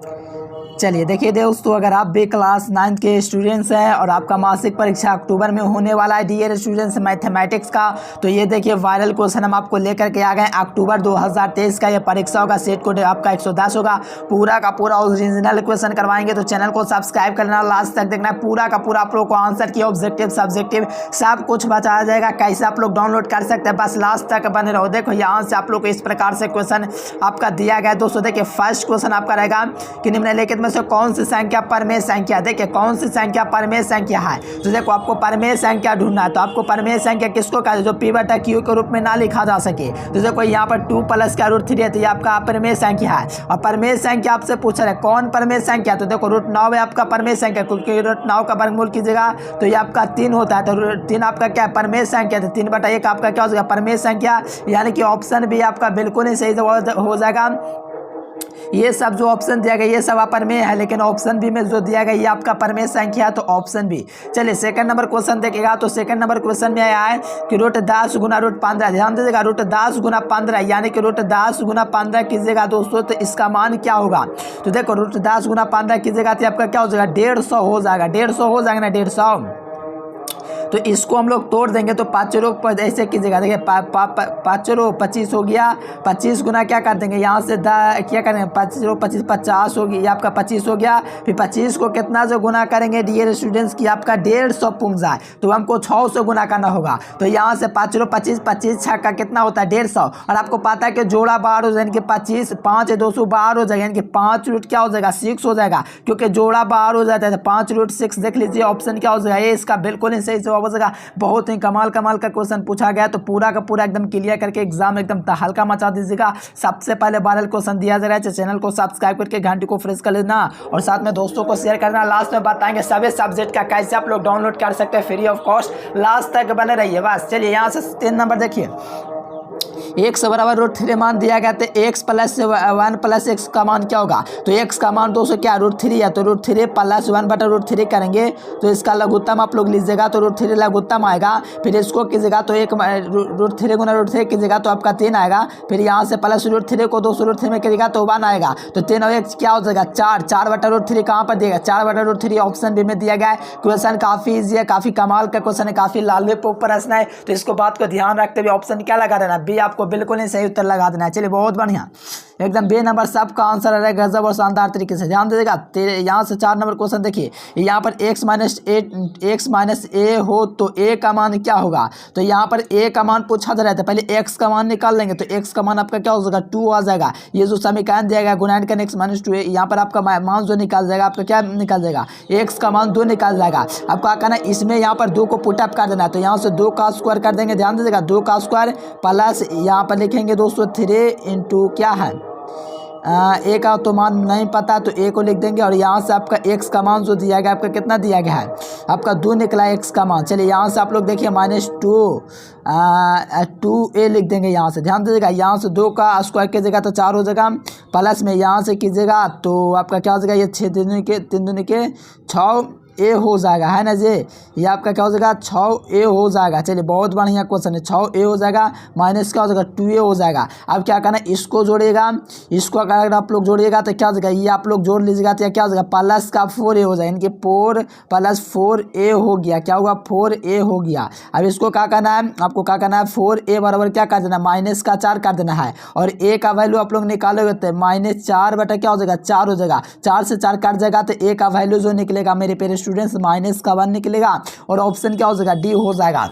चलिए देखिए दोस्तों, अगर आप भी क्लास 9 के स्टूडेंट्स हैं और आपका मासिक परीक्षा अक्टूबर में होने वाला है डियर स्टूडेंट्स मैथमेटिक्स का, तो ये देखिए वायरल क्वेश्चन हम आपको लेकर के आ गए। अक्टूबर 2023 का ये परीक्षा होगा, सेट कोड आपका 110 होगा। पूरा का पूरा ओरिजिनल क्वेश्चन करवाएंगे, तो चैनल को सब्सक्राइब करना, लास्ट तक देखना है। पूरा का पूरा आप लोग को आंसर की ऑब्जेक्टिव सब्जेक्टिव सब कुछ बताया जाएगा, कैसे आप लोग डाउनलोड कर सकते हैं, बस लास्ट तक बने रहो। देखो यहाँ से आप लोग को इस प्रकार से क्वेश्चन आपका दिया गया है दोस्तों। देखिए फर्स्ट क्वेश्चन आपका रहेगा कि निम्नलिखित में से कौन सी संख्या परमेय संख्या, देखिए कौन सी संख्या परमेय संख्या है। तो देखो आपको परमेय संख्या ढूंढना है, तो आपको परमेय संख्या किसको कहते हैं, जो पी बटा क्यू के रूप में ना लिखा जा सके। तो देखो यहाँ पर 2 प्लस का रूट 3 है, तो ये आपका परमेय संख्या है। और परमेय संख्या आपसे पूछ रहा है कौन परमेय संख्या, तो देखो रूट 9 है आपका परमेय संख्या, क्योंकि रूट 9 का वर्गमूल कीजिएगा तो ये आपका 3 होता है। तो 3 आपका क्या है, परमेय संख्या, तो 3 बटा 1 आपका क्या हो जाएगा, परमेय संख्या। यानी कि ऑप्शन भी आपका बिल्कुल ही सही हो जाएगा। ये सब जो ऑप्शन दिया गया ये सब अपरमेय है, लेकिन ऑप्शन बी में जो दिया गया ये आपका परमेय संख्या है, तो ऑप्शन बी। चलिए सेकंड नंबर क्वेश्चन देखिएगा, तो सेकंड नंबर क्वेश्चन में आया है कि रूट 10 गुना रूट 15। ध्यान दीजिएगा, रूट 10 गुना 15 यानी कि रूट 10 गुना 15 कीजिएगा दोस्तों, तो इसका मान क्या होगा। तो देखो रूट 10 गुना 15 कीजिएगा तो आपका क्या हो जाएगा, 150 हो जाएगा। 150 हो जाएगा ना, 150। तो इसको हम लोग तोड़ देंगे, तो 5 रोग ऐसे कीजिएगा। देखिए 5 रोग 25 हो गया, 25 गुना क्या कर देंगे यहाँ से क्या करेंगे, 5 रोग 25 50 हो गया, ये आपका 25 हो गया। फिर 25 को कितना जो गुना करेंगे डियर स्टूडेंट्स की आपका 150 पहुँच जाए, तो हमको 6 से गुना करना होगा। तो यहाँ से 5 रोग 25 25 6 का कितना होता है 150। और आपको पता है कि जोड़ा बार हो जाए, यानी कि 25 5 212 हो जाएगा, यानी कि 5 रूट क्या हो जाएगा 6 हो जाएगा, क्योंकि जोड़ा बार हो जाता है। तो 5 रूट 6 देख लीजिए ऑप्शन क्या हो जाएगा, ये इसका बिल्कुल ही सही जवाब हो जाएगा। बहुत ही कमाल का क्वेश्चन पूछा गया, तो पूरा का पूरा एकदम क्लियर करके एग्जाम एकदम तहलका मचा दीजिएगा। सबसे पहले वायरल क्वेश्चन दिया जा रहा है, चैनल को सब्सक्राइब करके घंटी को फ्रेश कर लेना और साथ में दोस्तों को शेयर करना। लास्ट में बताएंगे सभी सब्जेक्ट का कैसे आप लोग डाउनलोड कर सकते हैं फ्री ऑफ कॉस्ट। लास्ट तक बने रहिए बस। चलिए यहाँ से 3 नंबर देखिए, x बराबर रूट 3 मान दिया गया, तो x प्लस 1 प्लस x का मान क्या होगा। तो x का मान दोस्तों क्या रूट 3 है, तो रूट 3 प्लस 1 बटा रूट 3 करेंगे तो इसका लघुत्तम आप लोग लीजिएगा, तो रूट 3 लघुत्तम आएगा। फिर इसको कीजिएगा तो एक रूट 3 गुना रूट 3 कीजिएगा तो आपका 3 आएगा। फिर यहाँ से प्लस रूट 3 को 2 रूट 3 में कीजिएगा तो 1 आएगा। तो 3 और 1 क्या हो जाएगा 4, 4 बटा रूट 3 कहाँ पर दिएगा, 4 बटा रूट 3 ऑप्शन बी में दिया गया है। क्वेश्चन काफ़ी ईजी है, काफ़ी कमाल का क्वेश्चन है, काफ़ी लालवेप प्रश्न है, तो इसको बात को ध्यान रखते हुए ऑप्शन क्या लगा देना, बी आपको बिल्कुल ही सही उत्तर लगा देना है। चलिए बहुत बढ़िया, एकदम बे नंबर सबका आंसर है गजब और शानदार तरीके से। ध्यान दीजिएगा, यहाँ से 4 नंबर क्वेश्चन देखिए, यहाँ पर x माइनस ए हो तो a का मान क्या होगा। तो यहाँ पर a का मान पूछा जा रहा था, पहले x का मान निकाल लेंगे, तो x का मान आपका क्या हो जाएगा 2 आ जाएगा। ये जो समीकरण दिया गया गुणांक x माइनस 2 यहाँ पर आपका मान जो निकाल जाएगा आपका क्या निकाल जाएगा, x का मान 2 निकाल जाएगा। आपको क्या करना है, इसमें यहाँ पर 2 को पुटअप कर देना है, तो यहाँ से 2 का स्क्वायर कर देंगे। ध्यान दीजिएगा 2 का स्क्वायर प्लस यहाँ पर लिखेंगे दोस्तों 3 इंटू क्या है ए का तो मान नहीं पता, तो ए को लिख देंगे। और यहाँ से आपका x का मान जो दिया गया आपका कितना दिया गया है, आपका 2 निकला x का मान। चलिए यहाँ से आप लोग देखिए -2 लिख देंगे यहाँ से। ध्यान दीजिएगा, यहाँ से 2 का स्क्वायर कीजिएगा तो 4 हो जाएगा, प्लस में यहाँ से कीजिएगा तो आपका क्या हो जाएगा, ये 6 3 दूनी के 6 ए हो जाएगा, है ना जी। ये आपका क्या हो जाएगा 6 ए हो जाएगा। चलिए बहुत बढ़िया क्वेश्चन है, 6 ए हो जाएगा, माइनस क्या हो जाएगा 2 ए हो जाएगा। अब क्या करना है, इसको जोड़िएगा, इसको अगर आप लोग जोड़िएगा तो क्या हो जाएगा, ये आप लोग जोड़ लीजिएगा तो क्या हो जाएगा प्लस का 4 ए हो जाएगा, इनके 4 प्लस 4 ए हो गया। क्या होगा 4 ए हो गया। अब इसको क्या करना है, आपको क्या करना है 4 ए बराबर क्या कर देना, माइनस का 4 कर देना है। और ए का वैल्यू आप लोग निकालोगे तो -4 बटा क्या हो जाएगा 4 हो जाएगा। 4 से 4 कट जाएगा तो ए का वैल्यू जो निकलेगा मेरे पेरे स्टूडेंट्स -1 निकलेगा और ऑप्शन क्या हो जाएगा डी हो जाएगा।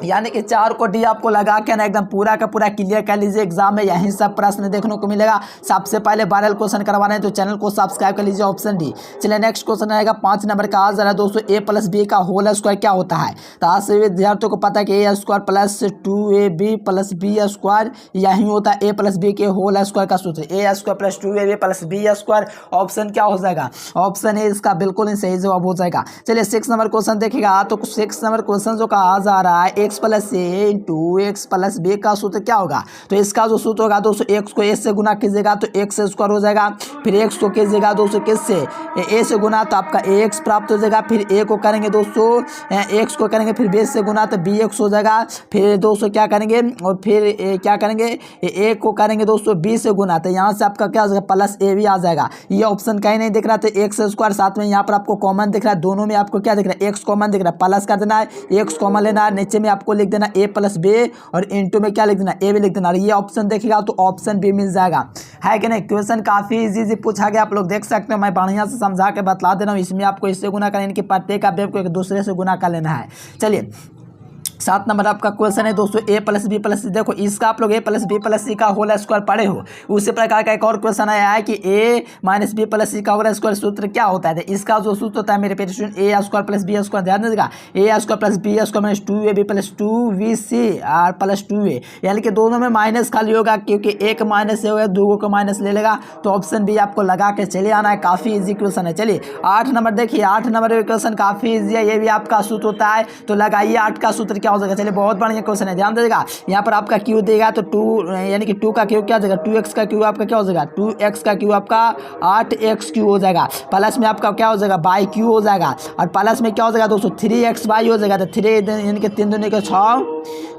यानी कि 4 को डी आपको लगा के ना एकदम पूरा का पूरा क्लियर कर लीजिए। एग्जाम में यही सब प्रश्न देखने को मिलेगा। सबसे पहले वायरल क्वेश्चन करवाना है तो चैनल को सब्सक्राइब कर लीजिए, ऑप्शन डी। चलिए नेक्स्ट क्वेश्चन आएगा 5 नंबर का। आज जरा दोस्तों a प्लस बी का होल स्क्वायर क्या होता है। तो आज से विद्यार्थियों को पता है कि a square plus 2ab plus B square यही होता है a प्लस बी के होल स्क्वायर का सूत्र। a square plus 2ab plus B square option क्या हो जाएगा, ऑप्शन ए इसका बिल्कुल ही सही जवाब हो जाएगा। चलिए 6 नंबर क्वेश्चन देखिएगा। तो 6 नंबर क्वेश्चन जो कहा जा रहा है एक्स प्लस ए इंटू एक्स प्लस बी का सूत्र क्या होगा? तो इसका जो सूत्र होगा दोस्तों, एक्स को ए से गुना कीजिएगा तो एक्स स्क्वायर हो जाएगा, फिर एक्स को कीजिएगा दोस्तों किससे, ए से गुना तो आपका ए एक्स प्राप्त हो जाएगा, फिर ए को करेंगे दोस्तों एक्स को करेंगे फिर बी से गुना तो बी एक्स हो जाएगा, फिर दोस्तों क्या करेंगे और फिर क्या करेंगे ए को करेंगे दोस्तों बी से गुना, तो यहाँ से आपका क्या हो जाएगा प्लस ए भी आ जाएगा। ये ऑप्शन कहीं नहीं दिख रहा, तो एक्स स्क्वायर साथ में यहाँ पर आपको कॉमन दिख रहा है, दोनों में आपको क्या दिख रहा है एक्स कॉमन दिख रहा है, प्लस कर देना है, एक्स कॉमन लेना है, नीचे में आपको लिख देना ए प्लस बी और इंटू में क्या लिख देना ए भी लिख देना, ये ऑप्शन देखिएगा तो ऑप्शन भी मिल जाएगा, है कि नहीं। क्वेश्चन काफी इजी पूछा गया, आप लोग देख सकते हो, मैं बढ़िया से समझा के बतला दे रहा हूँ। इसमें आपको इससे गुना करना, इनके प्रत्येक अवयव को एक दूसरे से गुना कर लेना है। चलिए 7 नंबर आपका क्वेश्चन है दोस्तों, ए प्लस बी प्लस सी। देखो इसका आप लोग ए प्लस बी प्लस सी का होल स्क्वायर पढ़े हो, उसी प्रकार का एक और क्वेश्चन आया है कि ए माइनस बी प्लस सी का होल स्क्वायर सूत्र क्या होता है। इसका जो सूत्र होता है मेरे pet student, A square plus B square, ध्यान दीजिएगा, A square plus B square minus 2ab plus 2bc और प्लस 2a, यानी कि दोनों में माइनस खाली होगा, क्योंकि एक माइनस से होगा, दो को माइनस ले लेगा, तो ऑप्शन बी आपको लगा के चले आना है। काफ़ी ईजी क्वेश्चन है। चलिए 8 नंबर देखिए, 8 नंबर क्वेश्चन काफ़ी ईजी है, ये भी आपका सूत्र होता है, तो लगाइए 8 का सूत्र क्या हो जाएगा। चलिए बहुत बढ़िया क्वेश्चन है, ध्यान दीजिएगा। यहाँ पर आपका क्यू देगा तो 2 यानी कि 2 का क्यू क्या हो जाएगा, 2x का क्यू आपका क्या हो जाएगा, 2x का क्यू आपका 8x क्यू हो जाएगा, प्लस में आपका क्या हो जाएगा बाई क्यू हो जाएगा, और प्लस में क्या हो जाएगा दोस्तों 3x बाई हो जाएगा, तो 3 यानी कि 3 दूनी के 6,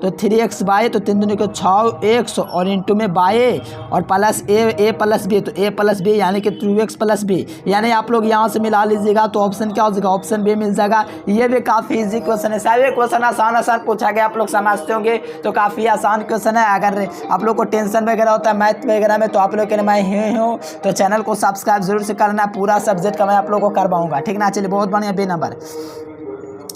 तो 3x बाई तो 3 दूनी के 6x और इंटू में बाई और प्लस ए प्लस बी, तो ए प्लस बी यानी कि 2x प्लस बी, यानी आप लोग यहाँ से मिला लीजिएगा तो ऑप्शन क्या हो जाएगा, ऑप्शन बी मिल जाएगा। ये भी काफ़ी इजी क्वेश्चन है, सारे क्वेश्चन आसान पूछा गया, आप लोग समझते होंगे, तो काफ़ी आसान क्वेश्चन है। अगर आप लोग को टेंशन वगैरह होता है मैथ वगैरह में, तो आप लोग के लिए मैं ही हूँ, तो चैनल को सब्सक्राइब जरूर से करना, पूरा सब्जेक्ट का मैं आप लोग को करवाऊंगा, ठीक ना। चलिए बहुत बढ़िया। बी नंबर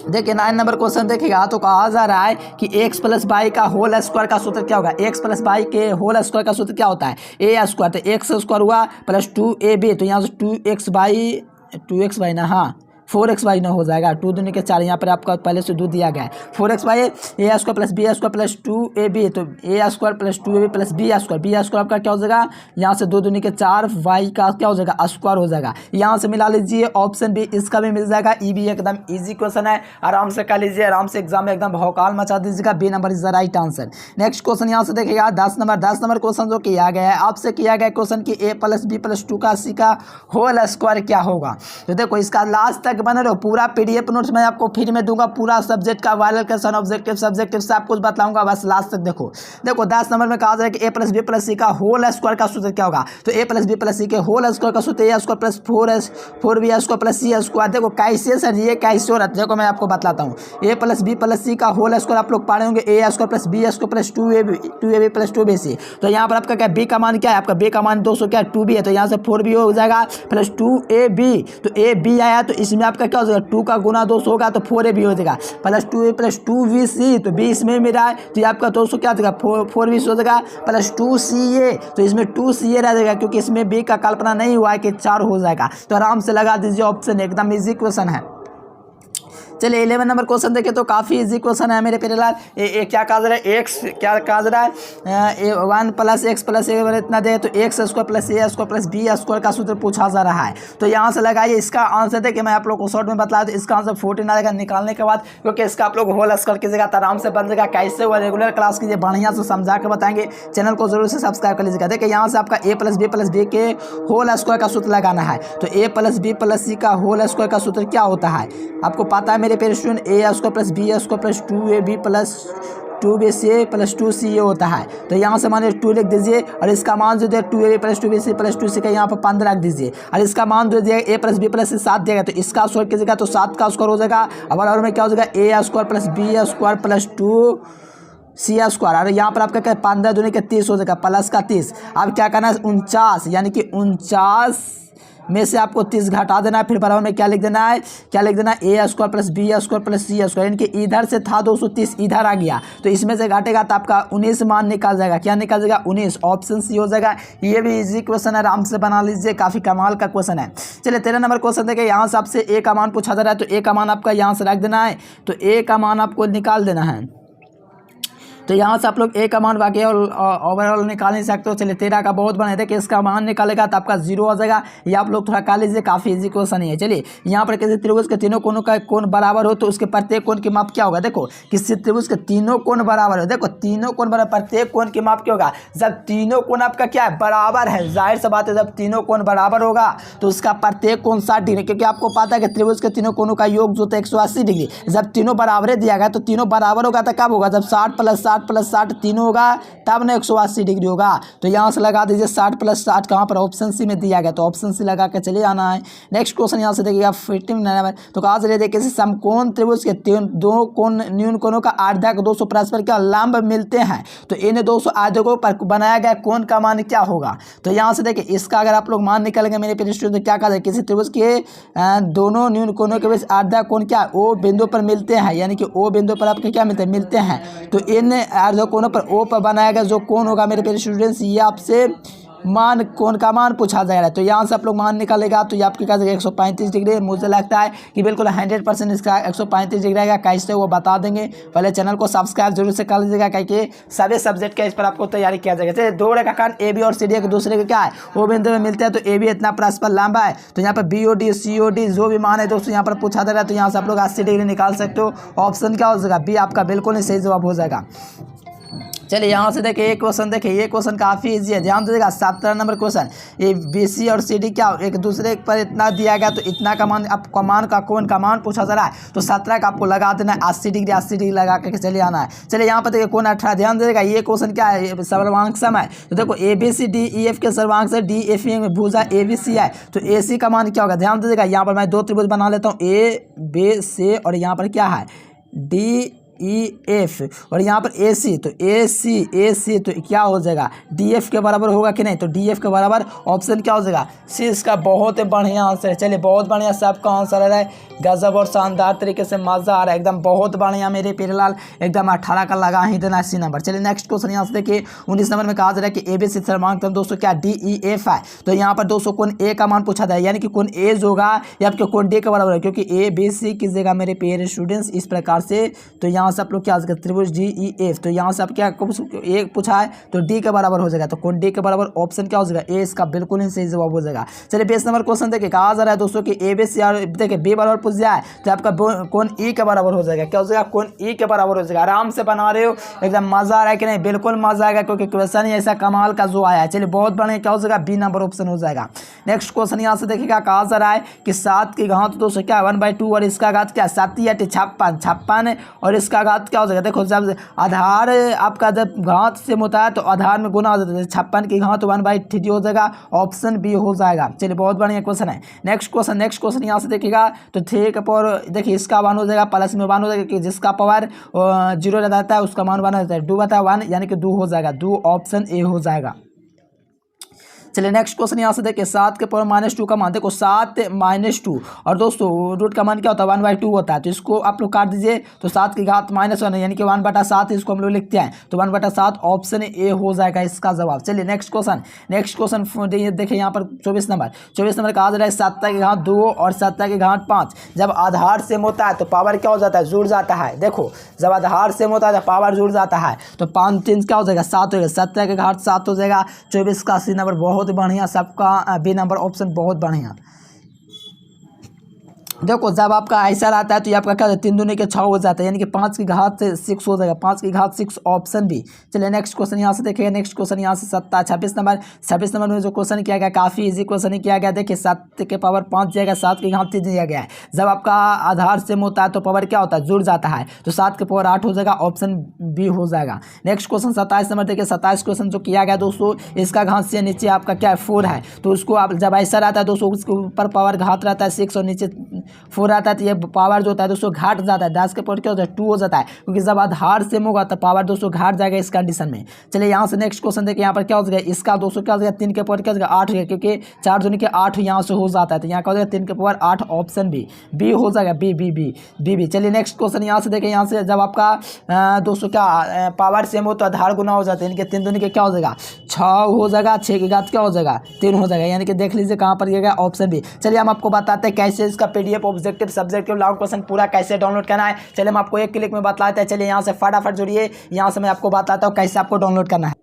देखिए 9 नंबर क्वेश्चन देखिएगा, तो कहा जा रहा है कि एक्स प्लस बाई का होल स्क्वायर का सूत्र क्या होगा। एक्स प्लस बाई के होल स्क्वायर का सूत्र क्या होता है, ए स्क्वायर, तो एक्स स्क्वायर हुआ प्लस 2ab, तो यहाँ से 2x बाई ना, हाँ 4x बाई ना हो जाएगा, 2 दूनी के 4, यहाँ पर आपका पहले से 2 दिया गया है, 4x by A square plus B square plus 2ab, तो A square plus 2ab plus B square आपका क्या हो जाएगा, यहाँ से 2 दूनी के 4, वाई का क्या हो जाएगा स्क्वायर हो जाएगा, यहाँ से मिला लीजिए, ऑप्शन बी इसका भी मिल जाएगा। ई भी एकदम ईजी क्वेश्चन है, आराम से कर लीजिए, आराम से एग्जाम में एकदम भौकाल मचा दीजिएगा। B number is the right answer. Next question यहाँ से देखिएगा 10 नंबर क्वेश्चन जो किया गया है, आपसे किया गया क्वेश्चन की ए प्लस बी प्लस 2 का सी का होल स्क्वायर क्या होगा। तो देखो इसका लास्ट तक बने रहो, पूरा पीडीएफ नोट्स मैं आपको फ्री में दूंगा, पूरा सब्जेक्ट का वायरल क्वेश्चन ऑब्जेक्टिव सब्जेक्टिव सब कुछ बताऊंगा, बस लास्ट तक देखो। 10 नंबर में कहा जाए कि A plus B plus C का होल स्क्वायर का सूत्र क्या होगा। तो A plus B plus C के होल स्क्वायर का सूत्र A square plus 4b square plus C square. देखो कैसे सर ये कैसे हो रहा है, देखो मैं आपको बताता हूँ। A plus B plus C का होल स्क्वायर आप लोग पढ़े होंगे, A square plus B square plus 2ab plus 2bc। तो यहाँ पर आपका क्या बी का मान क्या है, आपका बी का मान 200 क्या 2b है, तो यहाँ से 4b हो जाएगा प्लस 2ab, तो ए बी आया तो इसमें आपका क्या हो जाएगा 2 का गुना 200 होगा तो 4ab हो जाएगा प्लस 2a प्लस 2bc, तो b इसमें मिला है तो ये आपका 200 क्या हो जाएगा 4b हो जाएगा प्लस 2ca, तो इसमें 2ca रह जाएगा, क्योंकि इसमें b का कल्पना नहीं हुआ है कि 4 हो जाएगा, तो आराम से लगा दीजिए ऑप्शन, एकदम इजी क्वेश्चन है। चलिए 11 नंबर क्वेश्चन देखिए, तो काफ़ी इजी क्वेश्चन है मेरे प्यारे लाल। क्या कहा जा रहा है, एक्स क्या कहा जा रहा है 1 प्लस एक्स प्लस ए इतना दे, तो एक्स स्क्वायर प्लस ए स्क्वायर प्लस बी स्क्वायर का सूत्र पूछा जा रहा है। तो यहाँ से लगाइए, इसका आंसर देखिए मैं आप लोग को शॉर्ट में बताया, तो इसका आंसर 14 आएगा निकालने के बाद, क्योंकि इसका आप लोग होल स्क्वायर कीजिएगा तो आराम से बन जाएगा। कैसे हुआ रेगुलर क्लास कीजिए, बढ़िया से समझा के बताएंगे, चैनल को जरूर से सब्सक्राइब कर लीजिएगा। देखिए यहाँ से आपका ए प्लस बी के होल स्क्वायर का सूत्र लगाना है, तो A plus B plus C का होल स्क्वायर का सूत्र क्या होता है आपको पता है मेरे प्यारे student, A square plus B square plus 2ab plus 2bc plus 2ca होता है। तो यहाँ से मानिए 2 लिख दीजिए, और इसका मान जो दिया 2ab plus 2bc plus 2c का यहाँ पर 15 रख दीजिए, और इसका मान जो दिया a प्लस बी प्लस सी 7 देगा, तो इसका स्क्वायर कीजिएगा तो 7 का स्क्वायर हो जाएगा। अब और में क्या हो जाएगा a square plus B square plus 2c square, और यहाँ पर आपका क्या 15 दूनी के 30 हो जाएगा प्लस का 30। अब क्या करना है 49, यानी कि 49 में से आपको 30 घटा देना है, फिर बराबर में क्या लिख देना है A square plus B square plus C square, यानी कि इधर से था 230 इधर आ गया, तो इसमें से घटेगा तो आपका 19 मान निकाल जाएगा। क्या निकाल जाएगा 19, ऑप्शन सी हो जाएगा। ये भी इजी क्वेश्चन है, आराम से बना लीजिए, काफ़ी कमाल का क्वेश्चन है। चलिए 13 नंबर क्वेश्चन देखिए, यहाँ से आपसे ए का मान पूछा जा रहा है, तो ए का मान आपका यहाँ से रख देना है, तो ए का मान आपको निकाल देना है। तो यहाँ से आप लोग ए का मान बाकी और ओवरऑल निकाल नहीं सकते हो। चलिए 13 का बहुत बना है, देखिए इसका मान निकालेगा तो आपका 0 हो जाएगा। ये आप लोग थोड़ा कर लीजिए, काफ़ी इजी क्वेश्चन है। चलिए यहाँ पर किसी त्रिभुज के तीनों कोनों का कोण बराबर हो तो उसके प्रत्येक कोण की माप क्या होगा। देखो किसी त्रिभुज के तीनों कोण बराबर हो, देखो तीनों कोण बराबर, प्रत्येक कोण की माप क्या होगा। जब तीनों कोण आपका क्या है, बराबर है, जाहिर सी बात है जब तीनों कोण बराबर होगा तो उसका प्रत्येक कोण 60 डिग्री, क्योंकि आपको पता है कि त्रिभुज के तीनों कोणों का योग जो होता है 180 डिग्री। जब तीनों बराबर दिया गया तो तीनों बराबर होगा तो कब होगा, जब 60 + 60 + 60 तीनों होगा तब ना 180 डिग्री होगा। तो यहाँ से लगा दीजिए 60 + 60 कहाँ पर, ऑप्शन सी में दिया गया, तो ऑप्शन सी लगा के चले आना है। नेक्स्ट क्वेश्चन यहाँ से देखिएगा 15 नंबर, तो कहा से देखिए किसी समकोण त्रिभुज के दो कोण न्यून कोणों का आर्धक 200 परस्पर क्या लंब मिलते हैं तो इन 200 आर्धकों पर बनाया गया कोण का मान क्या होगा। तो यहाँ से देखिए इसका अगर आप लोग मान निकालेंगे मेरे प्रिय स्टूडेंट, तो क्या कहा जाए, किसी त्रिभुज के दोनों न्यून कोणों के बीच आर्धक कोण क्या ओ बिंदु पर मिलते हैं, यानी कि ओ बिंदु पर आपके क्या मिलते हैं। तो इन आर्धक कोणों पर ओ पर बनाया गया जो कोण होगा मेरे प्रिय स्टूडेंट्स, ये आपसे मान कोण का मान पूछा जाएगा। तो यहाँ से आप लोग मान निकालेगा तो ये आपके क्या 135 डिग्री। मुझे लगता है कि बिल्कुल 100% इसका 135 डिग्री रहेगा, कैसे वो बता देंगे। पहले चैनल को सब्सक्राइब जरूर से कर लीजिएगा, क्योंकि सभी सब्जेक्ट का इस पर आपको तैयारी किया जाएगा। जैसे दो रेखाखंड ए बी और सी डी एक दूसरे के क्या है वो बिंदु में मिलते हैं, तो ए बी इतना परस्पर लंबा है, तो यहाँ पर B O D C O D जो भी मान है दोस्तों यहाँ पर पूछा जा रहा है। तो यहाँ से आप लोग 80 डिग्री निकाल सकते हो। ऑप्शन क्या हो जाएगा, बी आपका बिल्कुल ही सही जवाब हो जाएगा। चलिए यहाँ से देखिए एक क्वेश्चन, देखिए ये क्वेश्चन काफ़ी इजी है, ध्यान दीजिएगा। 17 नंबर क्वेश्चन, ये बी सी और सी डी क्या एक दूसरे पर इतना दिया गया, तो इतना का मान आपको मान का कोण का मान पूछा जा रहा है, तो 17 का आपको लगा देना है 80 डिग्री लगा करके चलिए आना है। चलिए यहाँ पर देखिए कोण 18, ध्यान दीजिएगा ये क्वेश्चन क्या है, सर्वांक सम है। तो देखो A B C D E F के सर्वांक से डी एफ में भुजा ए बी सी है, तो ए सी का मान क्या होगा। ध्यान दीजिएगा यहाँ पर मैं दो त्रिभुज बना लेता हूँ, ए बी सी और यहाँ पर क्या है डी ई एफ और यहाँ पर ए सी, तो ए सी तो क्या हो जाएगा, डी एफ के बराबर होगा कि नहीं, तो डी एफ के बराबर ऑप्शन क्या हो जाएगा सी। इसका बहुत ही बढ़िया आंसर है। चलिए बहुत बढ़िया सबका आंसर आ रहा है, गजब और शानदार तरीके से मजा आ रहा है, एकदम बहुत बढ़िया मेरे प्यारेलाल, एकदम 18 का लगा ही देना 80 नंबर। चलिए नेक्स्ट क्वेश्चन यहाँ से देखिए 19 नंबर में कहा जा रहा है कि ए बी सी सर्वांक दोस्तों क्या डी ई एफ है। तो यहाँ पर दोस्तों कोण ए का मान पूछा जाए, यानी कि कोण ए जो होगा या आपके कोण डी के बराबर है, क्योंकि ए बी सी की जगह मेरे प्यारे स्टूडेंट्स इस प्रकार से। तो यहाँ से आप लोग क्या त्रिभुज डी ई एफ, तो यहाँ से आप क्या ए पूछा है तो डी के बराबर हो जाएगा, तो कोण डी के बराबर ऑप्शन क्या हो जाएगा ए, इसका बिल्कुल ही सही जवाब हो जाएगा। चलिए 20 नंबर क्वेश्चन देखिए कहा जा रहा है दोस्तों कि ए बी सी और देखिए बी बराबर पूछ जाए तो आपका कोण ई के बराबर हो जाएगा, क्या हो जाएगा कोण ई के बराबर हो जाएगा। आराम से बना रहे हो, एकदम मजा आ रहा है कि नहीं, बिल्कुल मजा आएगा, क्योंकि क्वेश्चन ही ऐसा कमाल का जो आया है। चलिए बहुत बढ़िया, क्या हो जाएगा बी नंबर ऑप्शन हो जाएगा। नेक्स्ट क्वेश्चन यहाँ से देखिएगा कहा जा रहा है कि 7 की घात दोस्तों क्या 1/2 और इसका घात क्या 7 या 56 और इसका घात क्या हो जाएगा। देखो जब आधार आपका जब घात से होता है तो आधार में गुना हो जाता है, 56 की घात 1/3 हो जाएगा, ऑप्शन बी हो जाएगा। चलिए बहुत बढ़िया क्वेश्चन है। नेक्स्ट क्वेश्चन यहाँ से देखिएगा तो 3 का पावर देखिए इसका मान हो जाएगा प्लस में 1 हो जाएगा, कि जिसका पावर 0 रहता है उसका मान 1 रहता है, 2/1 यानी कि 2 हो जाएगा, 2 ऑप्शन ए हो जाएगा। चलिए नेक्स्ट क्वेश्चन यहाँ से देखिए 7 के पावर -2 का मान, देखो 7 - 2 और दोस्तों रूट का मान क्या होता है 1/2 होता है, तो इसको आप लोग काट दीजिए, तो 7 की घात -1 यानी कि 1/7 इसको हम लोग लिखते हैं, तो 1/7 ऑप्शन ए हो जाएगा इसका जवाब। चलिए नेक्स्ट क्वेश्चन देखिए यहाँ पर 24 नंबर कहा जा रहा है 7 की घात 2 और 7 की घात 5 जब आधार सेम होता है तो पावर क्या हो जाता है जुड़ जाता है। देखो जब आधार सेम होता है तो पावर जुड़ जाता है, तो 5 3 क्या हो जाएगा 7 हो जाएगा, 7 की घात 7 हो जाएगा। 24 का सी नंबर बहुत बढ़िया, सबका बी नंबर ऑप्शन बहुत बढ़िया। देखो जब आपका ऐसा रहता है तो ये आपका क्या 3 दूनी के 6 हो जाता है, यानी कि 5 की घात 6 हो जाएगा, 5 की घात 6 ऑप्शन बी। चलिए नेक्स्ट क्वेश्चन यहाँ से देखिए, नेक्स्ट क्वेश्चन यहाँ से 26 नंबर में जो क्वेश्चन किया गया काफ़ी इजी क्वेश्चन ही किया गया। देखिए 7 के पावर 5 दिया गया, 7 की घात 3 दिया गया है। जब आपका आधार सेम होता है तो पावर क्या होता है जुड़ जाता है, तो 7 के पावर 8 हो जाएगा, ऑप्शन बी हो जाएगा। नेक्स्ट क्वेश्चन 27 नंबर देखिए 27 क्वेश्चन जो किया गया दोस्तों, इसका घात से नीचे आपका क्या है 4 है, तो उसको आप जब ऐसा रहता है दोस्तों उसके ऊपर पावर घात रहता है 6 और नीचे 4 आता है, तो ये पावर जो होता है दोस्तों घाट जाता है, 10 के पावर क्या होता है 2 हो जाता है, क्योंकि जब आधार सेम होगा तो पावर दोस्तों घाट जाएगा इस कंडीशन में। चलिए यहाँ से नेक्स्ट क्वेश्चन देखिए, यहाँ पर क्या हो जाएगा इसका दोस्तों क्या हो जाएगा 3 के पावर क्या हो जाएगा 8 हो गया, क्योंकि 4 दूनी के 8 यहाँ से हो जाता है, तो यहाँ क्या हो जाएगा 3 के पावर 8 ऑप्शन बी हो जाएगा, बी। चलिए नेक्स्ट क्वेश्चन यहाँ से देखिए, यहाँ से जब आपका दोस्तों क्या पावर सेम हो तो आधार गुना हो जाता है, इनके 3 दूनी के क्या हो जाएगा 6 हो जाएगा, 6 की घात क्या हो जाएगा 3 हो जाएगा, यानी कि देख लीजिए कहाँ पर ये गया ऑप्शन बी। चलिए हम आपको बताते हैं कैसे इसका PDF पीडीएफ ऑब्जेक्टिव सब्जेक्ट के लॉन्ग क्वेश्चन पूरा कैसे डाउनलोड करना है, चलिए हम आपको एक क्लिक में बतलाते हैं। चलिए यहाँ से फटाफट जुड़िए, यहाँ से मैं आपको बताता हूँ कैसे आपको डाउनलोड करना है।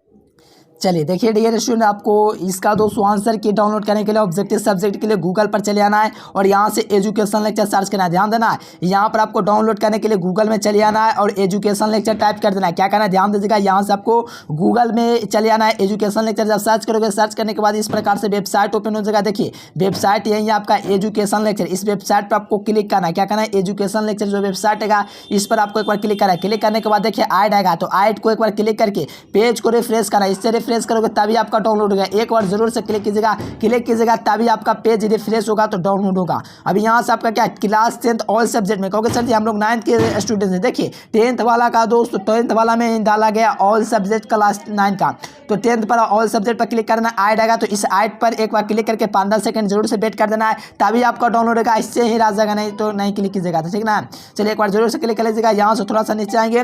चलिए देखिए डियर स्टूडेंट, आपको इसका दोस्तों आंसर की डाउनलोड करने के लिए ऑब्जेक्टिव सब्जेक्ट के लिए गूगल पर चले आना है और यहाँ से एजुकेशन लेक्चर सर्च करना है। ध्यान देना है, यहाँ पर आपको डाउनलोड करने के लिए गूगल में चले आना है और एजुकेशन लेक्चर टाइप कर देना है। क्या करना है ध्यान दीजिएगा, यहाँ से आपको गूगल में चले आना है। एजुकेशन लेक्चर जब सर्च करोगे, सर्च करने के बाद इस प्रकार से वेबसाइट ओपन हो जाएगा। देखिए वेबसाइट यही है आपका एजुकेशन लेक्चर। इस वेबसाइट पर आपको क्लिक करना है। क्या करना है, एजुकेशन लेक्चर जो वेबसाइट है इस पर आपको एक बार क्लिक करना है। क्लिक करने के बाद देखिए ऐड आएगा, तो ऐड को एक बार क्लिक करके पेज को रिफ्रेश करना है। इससे रिफ्रेश करोगे तभी आपका डाउनलोड होगा। एक बार जरूर से क्लिक कीजिएगा तभी आपका पेज रिफ्रेश होगा तो डाउनलोड होगा। अभी यहाँ से आपका क्या क्लास 10th ऑल सब्जेक्ट में कहोगे सर जी हम लोग 9th के स्टूडेंट हैं। देखिए 10th वाला का दोस्त 10th वाला में डाला गया ऑल सब्जेक्ट क्लास 9 का, तो 10th पर ऑल सब्जेक्ट पर क्लिक करना, ऐड आएगा तो इस ऐड पर एक बार क्लिक करके 5-10 सेकंड जरूर से वेट कर देना है तभी आपका डाउनलोड होगा। इससे ही राज जाएगा, नहीं तो नहीं क्लिक कीजिएगा, ठीक ना। चलिए एक बार जरूर से क्लिक कर लीजिएगा। यहाँ से थोड़ा सा नीचे आएंगे,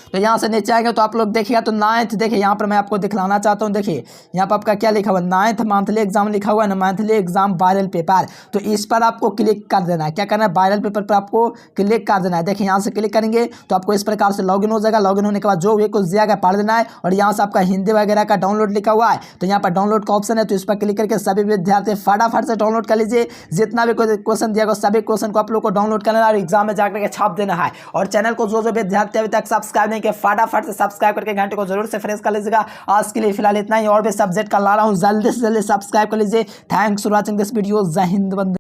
तो यहाँ से नीचे आएंगे तो आप लोग देखिएगा तो 9th देखिए यहाँ पर मैं आपको दिखलाना चाहता हूँ। देखिए यहाँ पर आपका क्या लिखा हुआ है, 9th मंथली एग्जाम लिखा हुआ है ना, मंथली एग्जाम वायरल पेपर। तो इस पर आपको क्लिक कर देना है। क्या करना है, वायरल पेपर पर आपको क्लिक कर देना है। देखिए यहाँ से क्लिक करेंगे तो आपको इस प्रकार से लॉगिन हो जाएगा। लॉगिन होने के बाद जो भी कुछ दिया गया पढ़ देना है और यहाँ से आपका हिंदी वगैरह का डाउनलोड लिखा हुआ है, तो यहाँ पर डाउनलोड का ऑप्शन है, तो इस पर क्लिक करके सभी विद्यार्थी फटाफट से डाउनलोड कर लीजिए। जितना भी कोई क्वेश्चन दिया गया सभी क्वेश्चन को आप लोग को डाउनलोड करना है और एग्जाम में जाकर के छाप देना है। और चैनल को जो विद्यार्थी अभी तक सब्सक्राइब नहीं किया फटाफट से सब्सक्राइब करके घंटे को जरूर से फ्रेश कर लीजिएगा। आज के लिए फिलहाल इतना ही, और भी सब्जेक्ट का ला रहा हूं, जल्दी से जल्दी सब्सक्राइब कर लीजिए। Thanks for watching this video. जय हिंद, वंदे